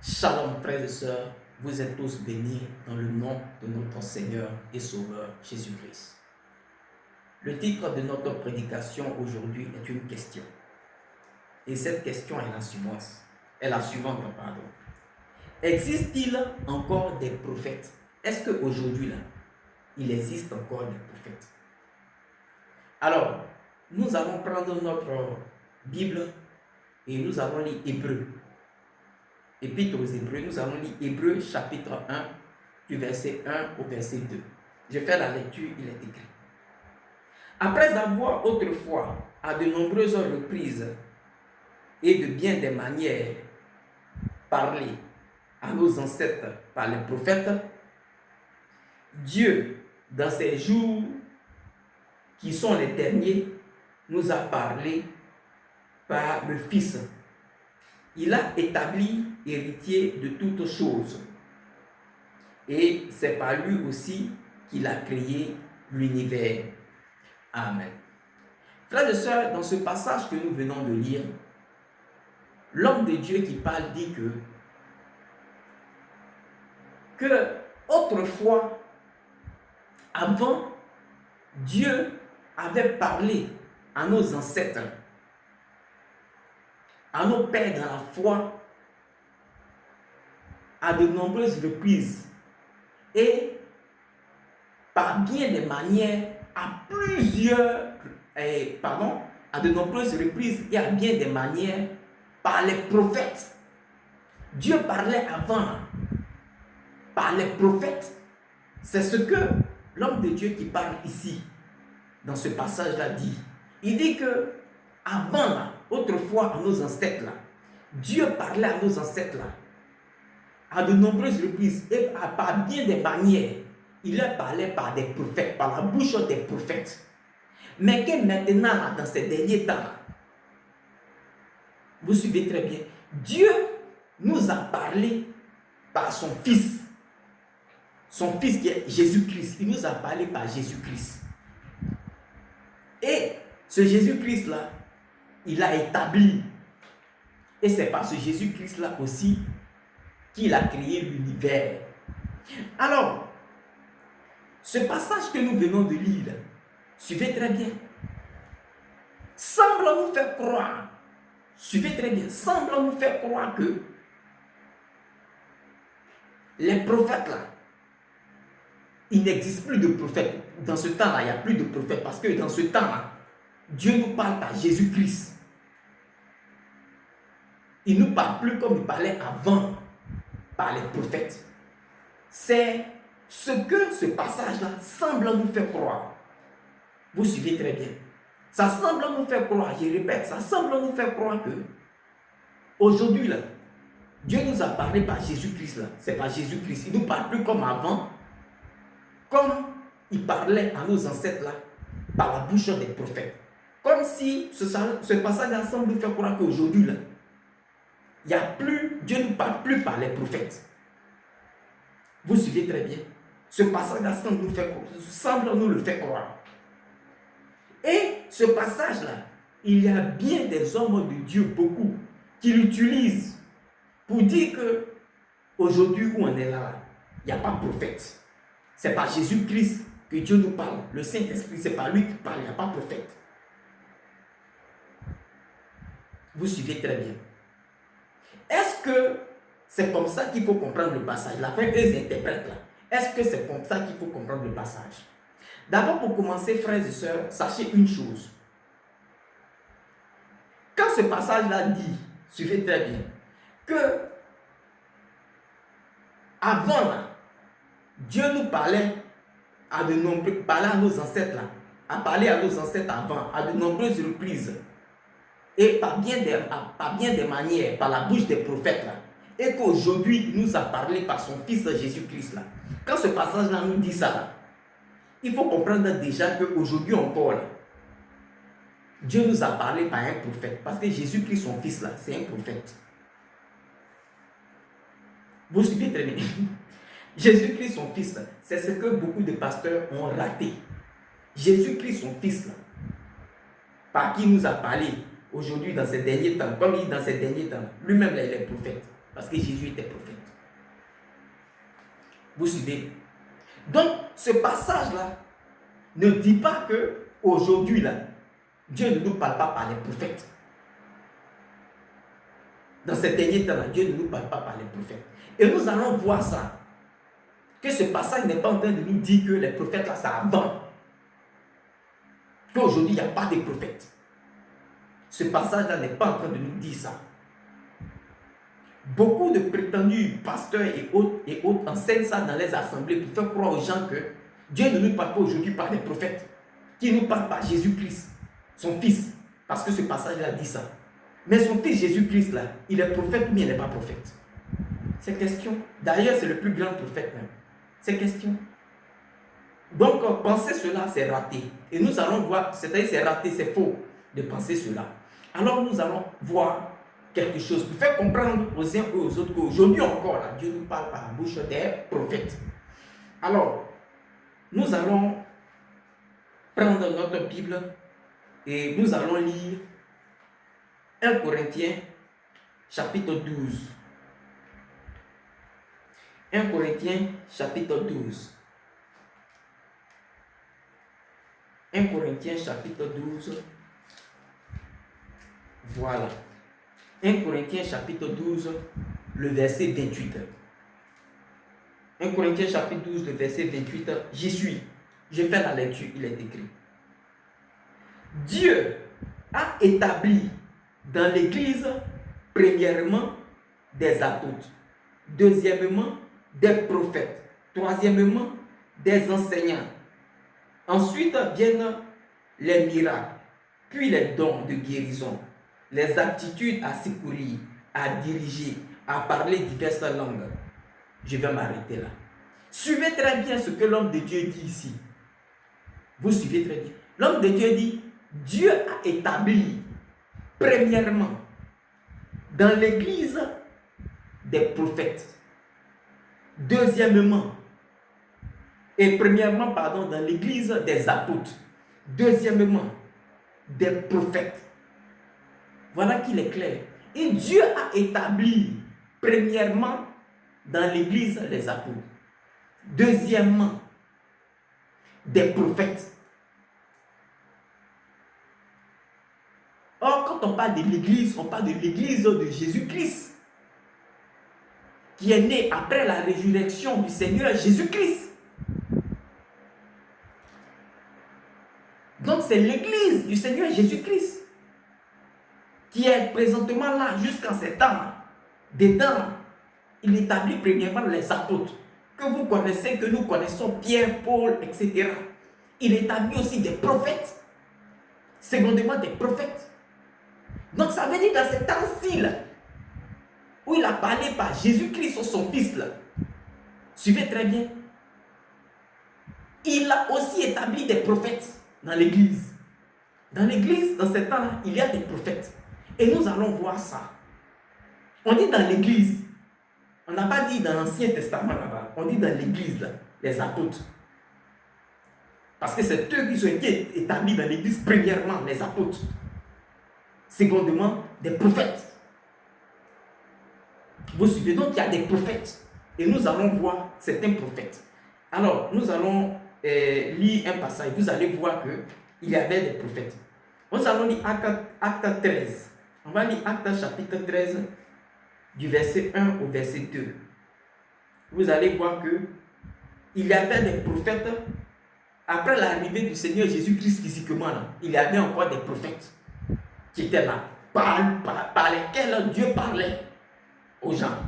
Shalom frères et sœurs, vous êtes tous bénis dans le nom de notre Seigneur et Sauveur Jésus-Christ. Le titre de notre prédication aujourd'hui est une question. Et cette question est la suivante. Existe-t-il encore des prophètes? Est-ce qu'aujourd'hui là, il existe encore des prophètes? Alors, nous allons prendre notre Bible et nous allons lire Hébreux. Épître aux Hébreux, nous allons lire Hébreux chapitre 1, du verset 1 au verset 2. Je fais la lecture, il est écrit. Après avoir autrefois, à de nombreuses reprises et de bien des manières, parlé à nos ancêtres par les prophètes, Dieu, dans ces jours qui sont les derniers, nous a parlé par le Fils. Il a établi héritier de toutes choses. Et c'est par lui aussi qu'il a créé l'univers. Amen. Frères et sœurs, dans ce passage que nous venons de lire, l'homme de Dieu qui parle dit que autrefois, avant, Dieu avait parlé à nos ancêtres, à nos pères dans la foi, à de nombreuses reprises et par bien des manières, à de nombreuses reprises et à bien des manières par les prophètes. Dieu parlait avant par les prophètes. C'est ce que l'homme de Dieu qui parle ici, dans ce passage-là, dit. Il dit que avant, autrefois, à nos ancêtres, là, Dieu parlait à nos ancêtres, là, à de nombreuses reprises et par bien des manières. Il leur parlait par des prophètes, par la bouche des prophètes. Mais que maintenant, là, dans ces derniers temps, là, vous suivez très bien, Dieu nous a parlé par son Fils. Son Fils qui est Jésus-Christ. Il nous a parlé par Jésus-Christ. Et ce Jésus-Christ-là, il a établi. Et c'est par ce Jésus-Christ-là aussi qu'il a créé l'univers. Alors, ce passage que nous venons de lire, suivez très bien, semble nous faire croire, que les prophètes là, il n'existe plus de prophètes. Dans ce temps-là, il n'y a plus de prophètes parce que dans ce temps-là, Dieu nous parle par Jésus-Christ. Il ne nous parle plus comme il parlait avant par les prophètes. C'est ce que ce passage-là semble nous faire croire. Vous suivez très bien. Ça semble nous faire croire, je répète, ça semble nous faire croire que aujourd'hui, là, Dieu nous a parlé par Jésus-Christ. Là. C'est par Jésus-Christ. Il ne nous parle plus comme avant, comme il parlait à nos ancêtres là, par la bouche des prophètes. Comme si ce passage-là semble nous faire croire qu'aujourd'hui, là, il y a plus, Dieu ne parle plus par les prophètes. Vous suivez très bien. Ce passage-là semble nous le faire croire. Et ce passage-là, il y a bien des hommes de Dieu, beaucoup, qui l'utilisent pour dire que aujourd'hui où on est là, il n'y a pas de prophète. C'est par Jésus-Christ que Dieu nous parle. Le Saint-Esprit, c'est par lui qui parle, il n'y a pas de prophète. Vous suivez très bien. Est-ce que c'est comme ça qu'il faut comprendre le passage? La fin, eux interprètent là. Est-ce que c'est comme ça qu'il faut comprendre le passage? D'abord, pour commencer, frères et sœurs, sachez une chose. Quand ce passage-là dit, suivez très bien, que avant, là, Dieu nous parlait à nos ancêtres là, a parlé à nos ancêtres avant, à de nombreuses reprises, et par bien des manières, par la bouche des prophètes là, et qu'aujourd'hui il nous a parlé par son Fils Jésus-Christ là. Quand ce passage-là nous dit ça là, il faut comprendre déjà qu'aujourd'hui encore là, Dieu nous a parlé par un prophète, parce que Jésus-Christ son Fils là, c'est un prophète. Vous suivez très bien. Jésus-Christ son Fils là, c'est ce que beaucoup de pasteurs ont raté. Jésus-Christ son Fils là, par qui nous a parlé aujourd'hui dans ces derniers temps, comme il dit dans ces derniers temps, lui-même là, il est prophète. Parce que Jésus était prophète. Vous suivez? Donc, ce passage-là ne dit pas que aujourd'hui là, Dieu ne nous parle pas par les prophètes. Dans ces derniers temps-là, Dieu ne nous parle pas par les prophètes. Et nous allons voir ça. Que ce passage n'est pas en train de nous dire que les prophètes là, ça avant. Qu'aujourd'hui, il n'y a pas de prophètes. Ce passage-là n'est pas en train de nous dire ça. Beaucoup de prétendus pasteurs et autres enseignent ça dans les assemblées pour faire croire aux gens que Dieu ne nous parle pas aujourd'hui par les prophètes, qui nous parle par Jésus-Christ, son fils, parce que ce passage-là dit ça. Mais son fils Jésus-Christ, là, il est prophète ou bien il n'est pas prophète? C'est question. D'ailleurs, c'est le plus grand prophète même. C'est question. Donc, penser cela, c'est raté. Et nous allons voir, c'est-à-dire c'est raté, c'est faux de penser cela. Alors, nous allons voir quelque chose pour faire comprendre aux uns et aux autres qu'aujourd'hui encore, là, Dieu nous parle par la bouche des prophètes. Alors, nous allons prendre notre Bible et nous allons lire 1 Corinthiens chapitre 12. 1 Corinthiens chapitre 12. 1 Corinthiens chapitre 12. Voilà. 1 Corinthiens chapitre 12, le verset 28. 1 Corinthiens chapitre 12, le verset 28. J'y suis. Je fais la lecture, il est écrit. Dieu a établi dans l'Église, premièrement, des apôtres. Deuxièmement, des prophètes. Troisièmement, des enseignants. Ensuite viennent les miracles, puis les dons de guérison, les aptitudes à secourir, à diriger, à parler diverses langues. Je vais m'arrêter là. Suivez très bien ce que l'homme de Dieu dit ici. Vous suivez très bien. L'homme de Dieu dit, Dieu a établi, premièrement, dans l'Église, des prophètes. Deuxièmement, dans l'Église, des apôtres. Deuxièmement, des prophètes. Voilà qu'il est clair. Et Dieu a établi, premièrement, dans l'Église, les apôtres. Deuxièmement, des prophètes. Or, quand on parle de l'Église, on parle de l'Église de Jésus-Christ, qui est née après la résurrection du Seigneur Jésus-Christ. Donc, c'est l'Église du Seigneur Jésus-Christ qui est présentement là jusqu'en ces temps. Dedans, il établit premièrement les apôtres que vous connaissez, que nous connaissons, Pierre, Paul, etc. Il établit aussi des prophètes. Secondement, des prophètes. Donc, ça veut dire dans ces temps-ci, où il a parlé par Jésus-Christ, son fils, là, suivez très bien, il a aussi établi des prophètes dans l'Église. Dans l'Église, dans ces temps-là, il y a des prophètes. Et nous allons voir ça. On dit dans l'Église. On n'a pas dit dans l'Ancien Testament là-bas. On dit dans l'Église, là, les apôtres. Parce que c'est eux qui ont été établis dans l'Église, premièrement, les apôtres. Secondement, des prophètes. Vous suivez, donc il y a des prophètes. Et nous allons voir certains prophètes. Alors, nous allons lire un passage. Vous allez voir qu'il y avait des prophètes. Nous allons lire Acte 13. On va lire Acte chapitre 13, du verset 1 au verset 2. Vous allez voir qu'il y avait des prophètes. Après l'arrivée du Seigneur Jésus-Christ physiquement, là, il y avait encore des prophètes qui étaient là, par lesquels Dieu parlait aux gens.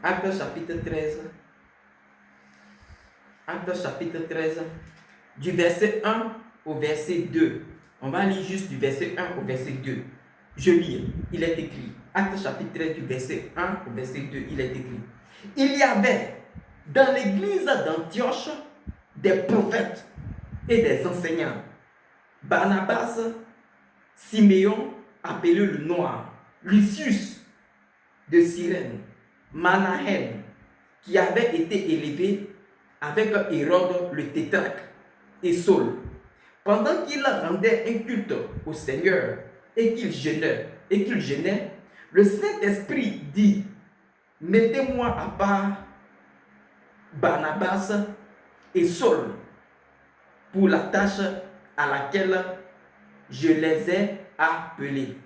Acte chapitre 13. Acte chapitre 13, du verset 1 au verset 2. On va lire juste du verset 1 au verset 2. Je lis, il est écrit. Acte chapitre 13, du verset 1 au verset 2, il est écrit. Il y avait dans l'église d'Antioche des prophètes et des enseignants. Barnabas, Siméon, appelé le Noir, Lucius de Cyrène, Manahen, qui avait été élevé avec Hérode le tétrarque, et Saul. pendant qu'il rendait un culte au Seigneur et qu'il jeûnait, le Saint-Esprit dit, mettez-moi à part Barnabas et Saul pour la tâche à laquelle je les ai appelés.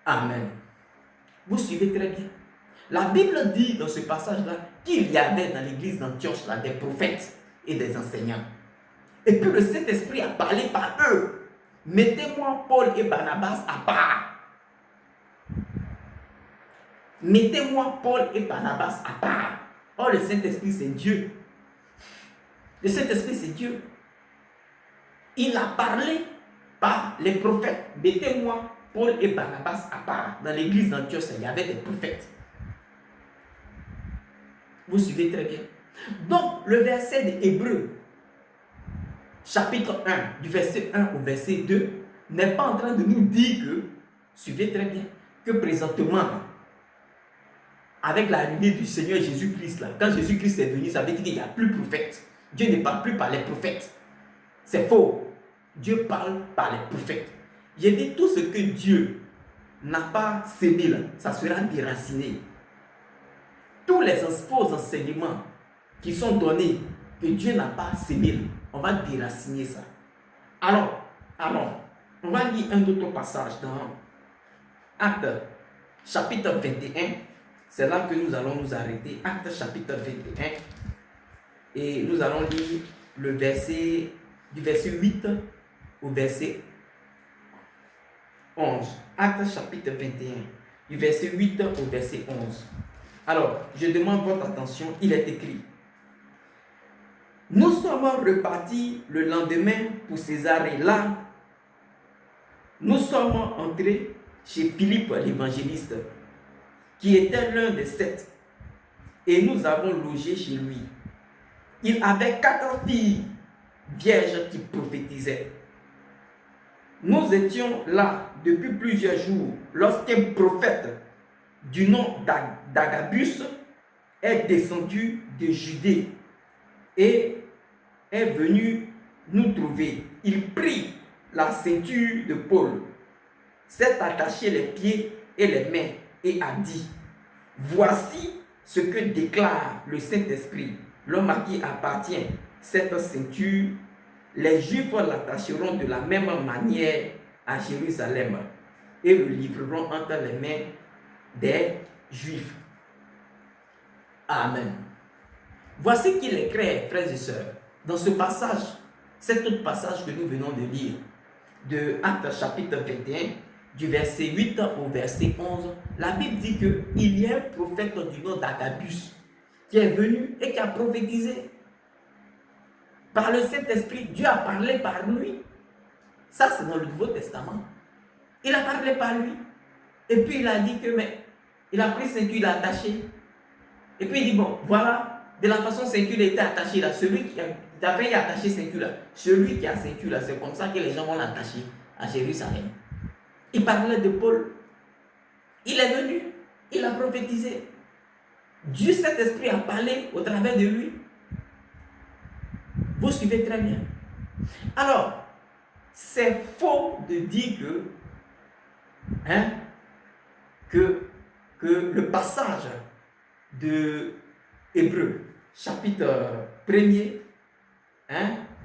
Amen. Vous suivez très bien. La Bible dit dans ce passage-là qu'il y avait dans l'église d'Antioche des prophètes et des enseignants. Et puis le Saint-Esprit a parlé par eux. Mettez-moi Paul et Barnabas à part. Mettez-moi Paul et Barnabas à part. Oh, le Saint-Esprit, c'est Dieu. Le Saint-Esprit, c'est Dieu. Il a parlé par les prophètes. Mettez-moi Paul et Barnabas à part. Dans l'église d'Antioche, il y avait des prophètes. Vous suivez très bien. Donc, le verset de Hébreux, chapitre 1, du verset 1 au verset 2, n'est pas en train de nous dire que, suivez très bien, que présentement, avec l'arrivée du Seigneur Jésus-Christ, là, quand Jésus-Christ est venu, ça veut dire qu'il n'y a plus de prophètes. Dieu ne parle plus par les prophètes. C'est faux. Dieu parle par les prophètes. J'ai dit tout ce que Dieu n'a pas sémé, là, ça sera déraciné. Tous les faux enseignements qui sont donnés, que Dieu n'a pas sémé, on va déraciner ça. Alors, on va lire un autre passage dans Actes, chapitre 21. C'est là que nous allons nous arrêter. Actes, chapitre 21. Et nous allons lire le verset, du verset 8 au verset 11. Actes, chapitre 21, du verset 8 au verset 11. Alors, je demande votre attention, il est écrit. Nous sommes repartis le lendemain pour Césarée. Là, nous sommes entrés chez Philippe l'évangéliste, qui était l'un des 7, et nous avons logé chez lui. Il avait 4 filles vierges qui prophétisaient. Nous étions là depuis plusieurs jours lorsqu'un prophète du nom d'Agabus est descendu de Judée et est venu nous trouver. Il prit la ceinture de Paul, s'est attaché les pieds et les mains et a dit, voici ce que déclare le Saint-Esprit. L'homme à qui appartient cette ceinture, les Juifs l'attacheront de la même manière à Jérusalem et le livreront entre les mains des Juifs. Amen. Voici qu'il est clair, frères et sœurs, dans ce passage, cet autre passage que nous venons de lire, de Actes chapitre 21, du verset 8 au verset 11, la Bible dit qu'il y a un prophète du nom d'Agabus qui est venu et qui a prophétisé. Par le Saint-Esprit, Dieu a parlé par lui. Ça, c'est dans le Nouveau Testament. Il a parlé par lui. Et puis, il a dit que, mais, il a pris ceinture, il a attaché. Et puis, il dit, bon, voilà, de la façon ceinture était attachée là, celui qui a fait attaché ceinture là, celui qui a ceinture là, c'est comme ça que les gens vont l'attacher à Jérusalem. Il parlait de Paul. Il est venu, il a prophétisé. Dieu, cet esprit, a parlé au travers de lui. Vous suivez très bien. Alors, c'est faux de dire que le passage de Hébreux, chapitre 1er,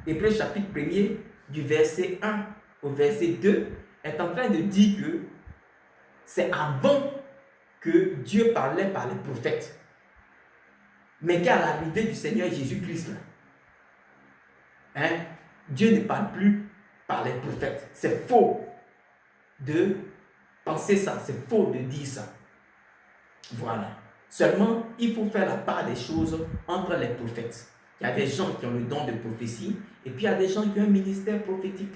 Hébreux chapitre 1er, du verset 1 au verset 2, est en train de dire que c'est avant que Dieu parlait par les prophètes. Mais qu'à l'arrivée du Seigneur Jésus-Christ, Dieu ne parle plus par les prophètes. C'est faux de penser ça, c'est faux de dire ça. Voilà. Seulement, il faut faire la part des choses entre les prophètes. Il y a des gens qui ont le don de prophétie et puis il y a des gens qui ont un ministère prophétique.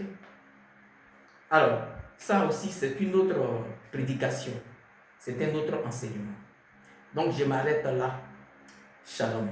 Alors, ça aussi, c'est une autre prédication. C'est un autre enseignement. Donc, je m'arrête là. Shalom.